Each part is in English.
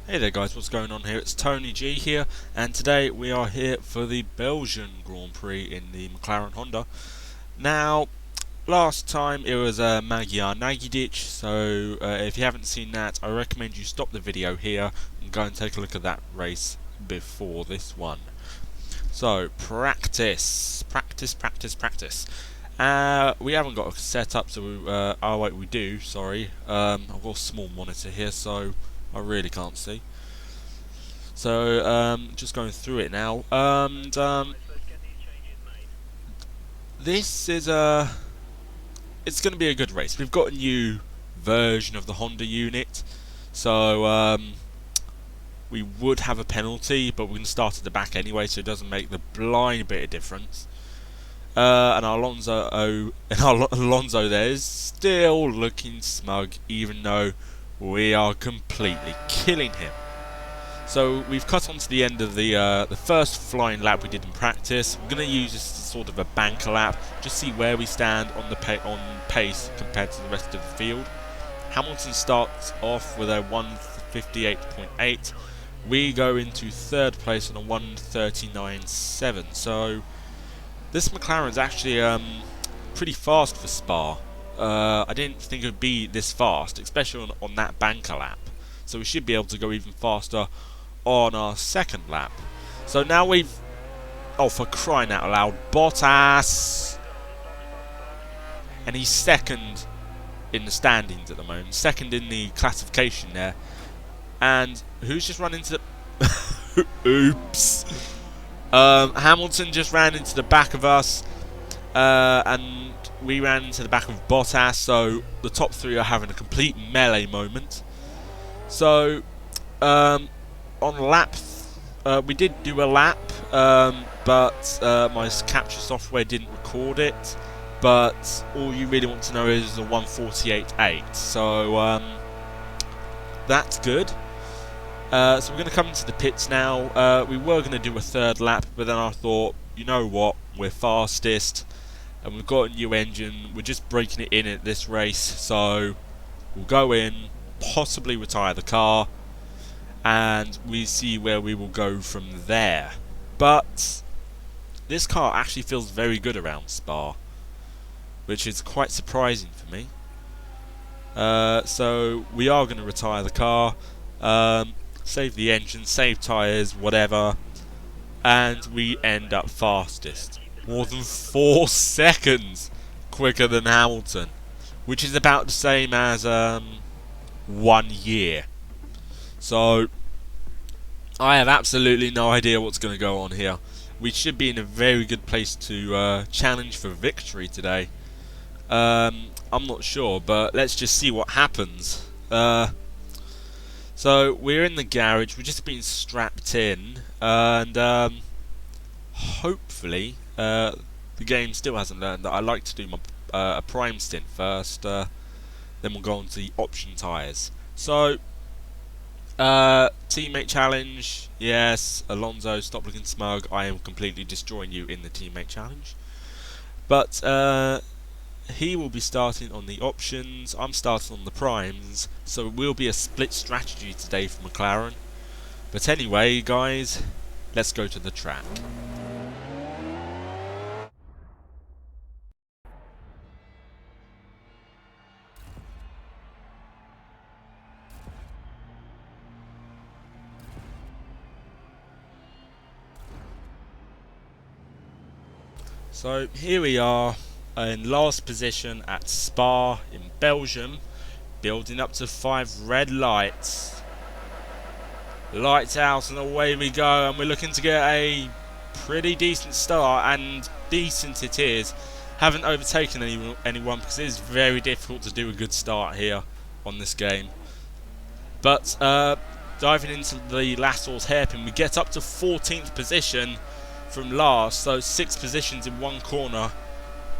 Hey there guys, what's going on here? It's Tony G here, and today we are here for the Belgian Grand Prix in the McLaren Honda. Now, last time it was Magyar Nagydic, so if you haven't seen that, I recommend you stop the video here and go and take a look at that race before this one. So, practice. We haven't got a setup, so we do, sorry. I've got a small monitor here, so I really can't see. So, just going through it now. This is it's going to be a good race. We've got a new version of the Honda unit, so we would have a penalty, but we're going to start at the back anyway, so it doesn't make the blind bit of difference. And Alonso there is still looking smug, even though we are completely killing him. So we've cut on to the end of the first flying lap we did in practice. We're going to use this as sort of a banker lap, just see where we stand on the pace compared to the rest of the field. Hamilton starts off with a 1:58.8. We go into third place on a 1:39.7. So this McLaren's actually pretty fast for Spa. I didn't think it would be this fast, especially on that banker lap. So we should be able to go even faster on our second lap. So now we've... Oh, for crying out loud, Bottas! And he's second in the standings at the moment. Second in the classification there. And who's just run into the... Oops! Hamilton just ran into the back of us. And we ran into the back of Bottas. So the top three are having a complete melee moment. So, on lap, we did do a lap, but my capture software didn't record it. But all you really want to know is the 1:48.8. So, that's good. So we're going to come into the pits now. We were going to do a third lap, but then I thought, you know what, we're fastest, and we've got a new engine. We're just breaking it in at this race, so we'll go in, possibly retire the car, and we see where we will go from there. But this car actually feels very good around Spa, which is quite surprising for me. So we are going to retire the car, save the engine, save tyres, whatever, and we end up fastest. More than 4 seconds quicker than Hamilton, which is about the same as 1 year. So I have absolutely no idea what's going to go on here. We should be in a very good place to challenge for victory today. I'm not sure, but let's just see what happens. So we're in the garage. We're just being strapped in, and hopefully the game still hasn't learned that I like to do my a prime stint first. Then we'll go on to the option tyres. So, teammate challenge. Yes, Alonso, stop looking smug. I am completely destroying you in the teammate challenge. But he will be starting on the options. I'm starting on the primes. So it will be a split strategy today for McLaren. But anyway, guys, let's go to the track. So here we are in last position at Spa in Belgium, building up to 5 red lights. Lights out and away we go, and we're looking to get a pretty decent start, and decent it is. Haven't overtaken anyone because it is very difficult to do a good start here on this game. But diving into the Lassal's hairpin, we get up to 14th position from last, so 6 positions in 1 corner.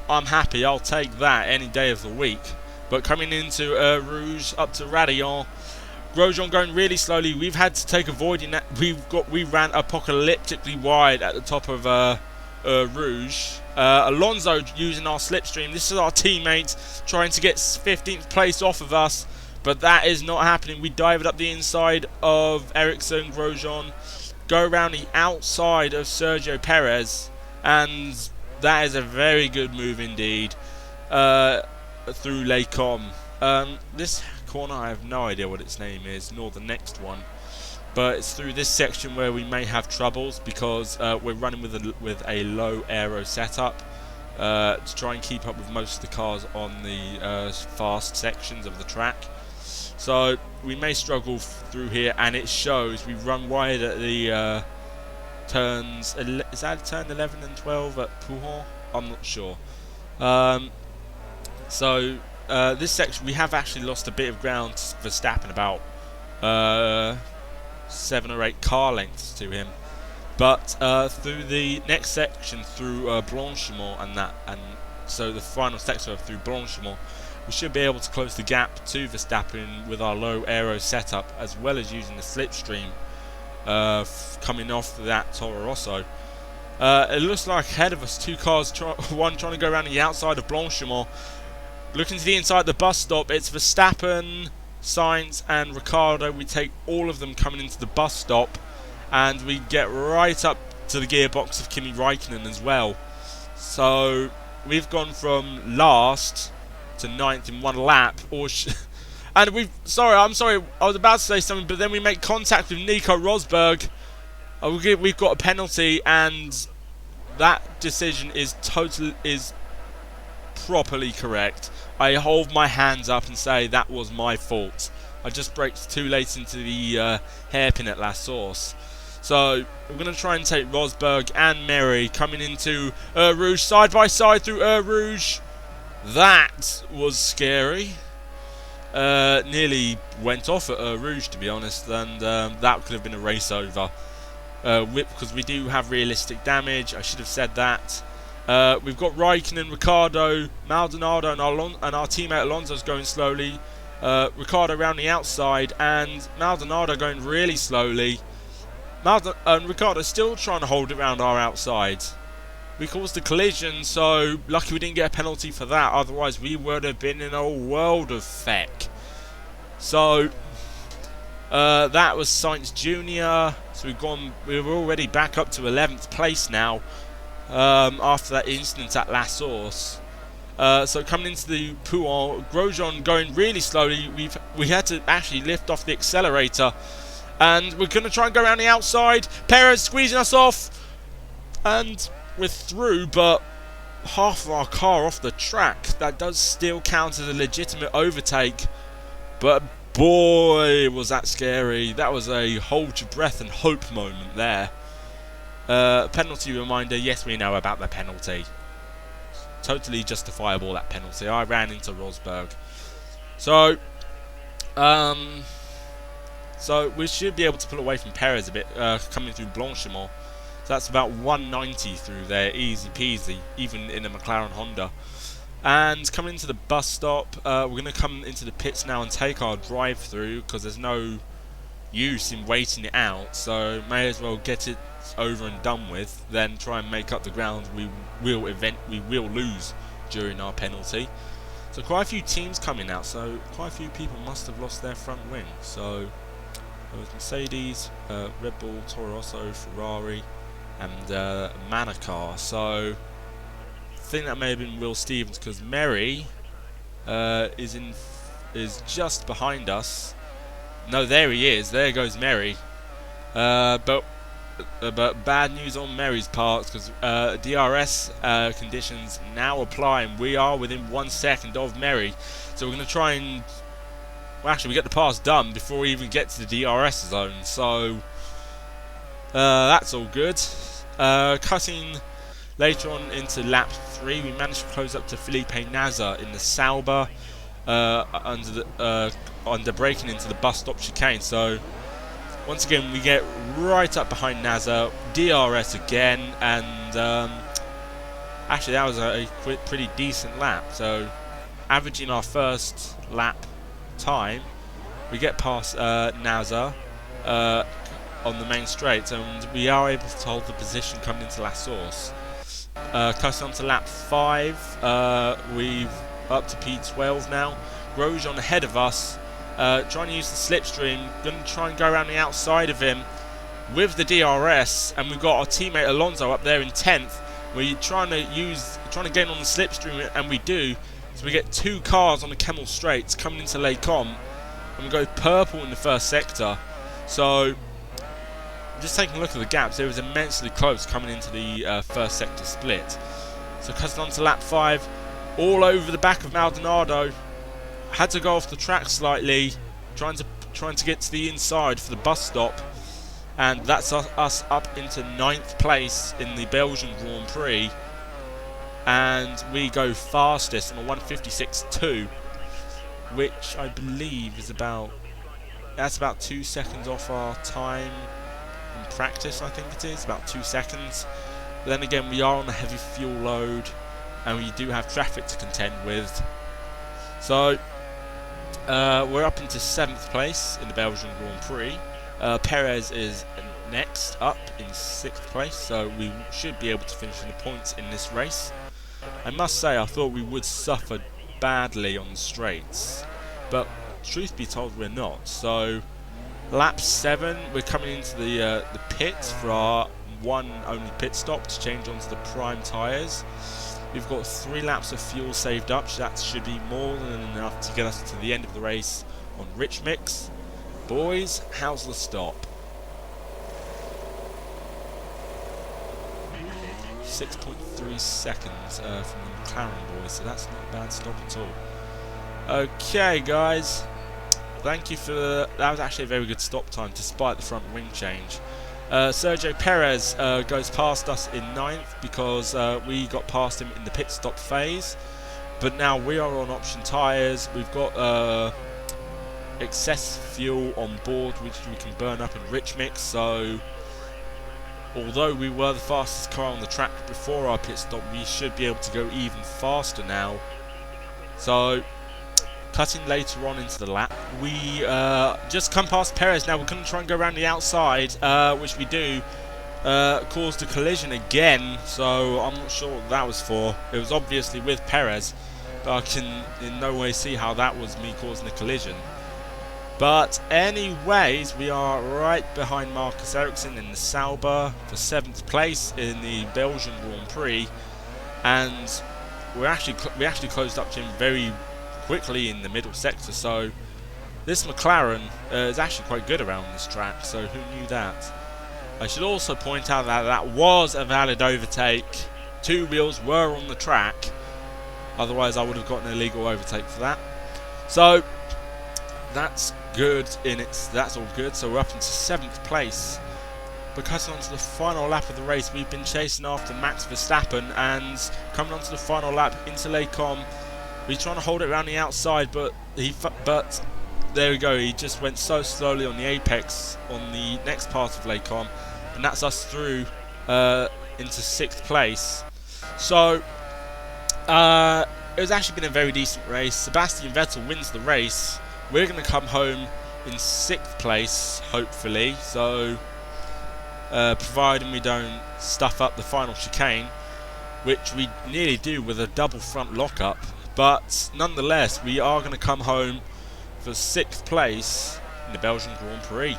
I'm happy, I'll take that any day of the week. But coming into Rouge up to Radillon, Grosjean going really slowly. We've had to take avoiding that. We ran apocalyptically wide at the top of Rouge. Alonso using our slipstream. This is our teammate trying to get 15th place off of us, But that is not happening. We dive it up the inside of Ericsson, Grosjean, go around the outside of Sergio Perez, and that is a very good move indeed through Les Combes. This corner, I have no idea what its name is, nor the next one. But it's through this section where we may have troubles because we're running with a low aero setup to try and keep up with most of the cars on the fast sections of the track. So we may struggle through here, and it shows. We run wide at the turns. Is that turn 11 and 12 at Pouhon? I'm not sure. This section we have actually lost a bit of ground to Verstappen, about 7 or 8 car lengths to him. But through the next section, through Blanchimont and so the final section through Blanchimont, we should be able to close the gap to Verstappen with our low aero setup, as well as using the slipstream coming off that Toro Rosso. It looks like ahead of us 2 cars, one trying to go around the outside of Blanchimont. Looking to the inside of the bus stop, it's Verstappen, Sainz and Ricciardo. We take all of them coming into the bus stop, and we get right up to the gearbox of Kimi Räikkönen as well. So we've gone from last to 9th in 1 lap, and I'm sorry, I was about to say something, but then we make contact with Nico Rosberg. We've got a penalty, and that decision is properly correct. I hold my hands up and say that was my fault. I just braked too late into the hairpin at La Source. So we're going to try and take Rosberg and Merry coming into Rouge side by side through Rouge. That was scary. Nearly went off at Rouge, to be honest, and that could have been a race over. Because we do have realistic damage. I should have said that. We've got Raikkonen, Ricciardo, Maldonado, and our teammate Alonso's going slowly. Ricciardo around the outside, and Maldonado going really slowly. And Ricciardo still trying to hold it around our outside. We caused a collision, so lucky we didn't get a penalty for that. Otherwise, we would have been in a world of feck. So that was Sainz Jr. So we're already back up to 11th place now. After that incident at La Source. So coming into the Pouhon, Grosjean going really slowly. We had to actually lift off the accelerator, and we're going to try and go around the outside. Perez squeezing us off, and we're through, but half of our car off the track. That does still count as a legitimate overtake, but boy was that scary. That was a hold your breath and hope moment there. Penalty reminder, yes, we know about the penalty. Totally justifiable, that penalty. I ran into Rosberg. So we should be able to pull away from Perez a bit, coming through Blanchimont. So that's about 190 through there, easy peasy, even in a McLaren Honda. And coming into the bus stop, we're going to come into the pits now and take our drive through, because there's no use in waiting it out, so may as well get it over and done with, then try and make up the ground we will lose during our penalty. So quite a few teams coming out, so quite a few people must have lost their front wing. So there was Mercedes, Red Bull, Toro Rosso, Ferrari and Manukar. So I think that may have been Will Stevens, because Merry is just behind us. No, there he is. There goes Merry. But bad news on Merry's part, because DRS conditions now apply, and we are within 1 second of Merry. So we're going to try and... Well, actually, we get the pass done before we even get to the DRS zone. So that's all good. Cutting later on into lap 3, we managed to close up to Felipe Nasr in the Sauber under braking into the bus stop chicane. So once again we get right up behind Nasr, DRS again, and actually that was a pretty decent lap. So averaging our first lap time, we get past Nasr on the main straight, and we are able to hold the position coming into La Source. Cutting on to lap 5, we've up to P12 now. Grosjean ahead of us, trying to use the slipstream, going to try and go around the outside of him with the DRS, and we've got our teammate Alonso up there in 10th. We're trying to get on the slipstream, and we do. So we get 2 cars on the Kemmel Straights coming into Les Combes, and we go purple in the first sector. So just taking a look at the gaps, it was immensely close coming into the first sector split. So cutting on to lap 5, all over the back of Maldonado. Had to go off the track slightly, trying to get to the inside for the bus stop, and that's us up into 9th place in the Belgian Grand Prix, and we go fastest on a 1:56.2, which I believe is about 2 seconds off our time in practice. I think it is about 2 seconds. But then again, we are on a heavy fuel load, and we do have traffic to contend with. So we're up into 7th place in the Belgian Grand Prix. Perez is next up in 6th place, so we should be able to finish in the points in this race. I must say, I thought we would suffer badly on the straights, but truth be told, we're not. So lap 7, we're coming into the pits for our one only pit stop to change onto the prime tyres. We've got 3 laps of fuel saved up, so that should be more than enough to get us to the end of the race on rich mix. Boys, how's the stop? 6.3 seconds from the McLaren boys, so that's not a bad stop at all. Okay, guys, thank you for that. Was actually a very good stop time despite the front wing change. Sergio Perez goes past us in 9th because we got past him in the pit stop phase, but now we are on option tyres. We've got excess fuel on board which we can burn up in rich mix, so although we were the fastest car on the track before our pit stop, we should be able to go even faster now. So cutting later on into the lap, we just come past Perez. Now we're going to try and go around the outside, which we do. Caused a collision again, so I'm not sure what that was for. It was obviously with Perez, but I can in no way see how that was me causing a collision. But anyways, we are right behind Marcus Ericsson in the Sauber for 7th place in the Belgian Grand Prix, and we actually closed up to him very quickly in the middle sector. So this McLaren is actually quite good around this track, so who knew that? I should also point out that that was a valid overtake. 2 wheels were on the track, otherwise I would have got an illegal overtake for that. So that's good that's all good. So we're up into 7th place. But cutting on to the final lap of the race, we've been chasing after Max Verstappen, and coming on to the final lap into Les Combes, we're trying to hold it around the outside, but there we go, he just went so slowly on the apex on the next part of Les Combes, and that's us through into 6th place. So it was actually been a very decent race. Sebastian Vettel wins the race. We're going to come home in 6th place, hopefully, so providing we don't stuff up the final chicane, which we nearly do with a double front lockup. But nonetheless, we are going to come home for 6th place in the Belgian Grand Prix.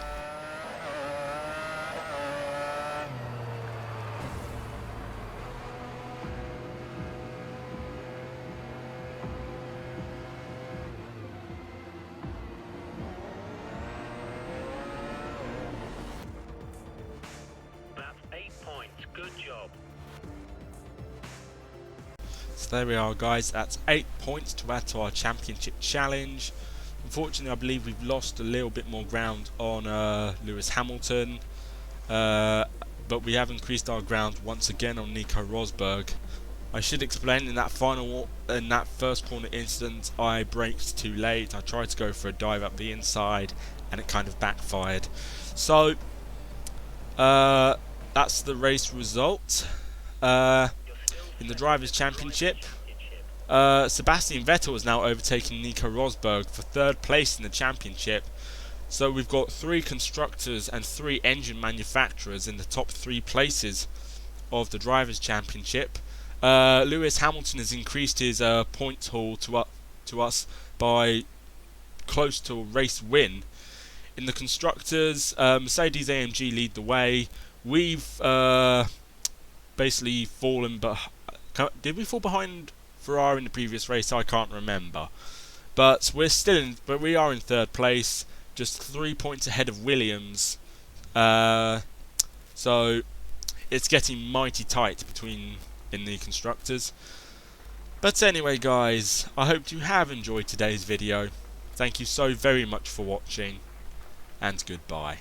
So there we are, guys, that's 8 points to add to our championship challenge. Unfortunately, I believe we've lost a little bit more ground on Lewis Hamilton, but we have increased our ground once again on Nico Rosberg. I should explain, in that first corner incident, I braked too late. I tried to go for a dive up the inside, and it kind of backfired. So that's the race result. In the Drivers' Championship, Sebastian Vettel has now overtaken Nico Rosberg for 3rd place in the championship. So we've got 3 constructors and 3 engine manufacturers in the top 3 places of the Drivers' Championship. Lewis Hamilton has increased his points haul to us by close to a race win. In the constructors, Mercedes-AMG lead the way. We've basically fallen, but did we fall behind Ferrari in the previous race? I can't remember. But we are in third place, just 3 points ahead of Williams. So it's getting mighty tight in the constructors. But anyway, guys, I hope you have enjoyed today's video. Thank you so very much for watching, and goodbye.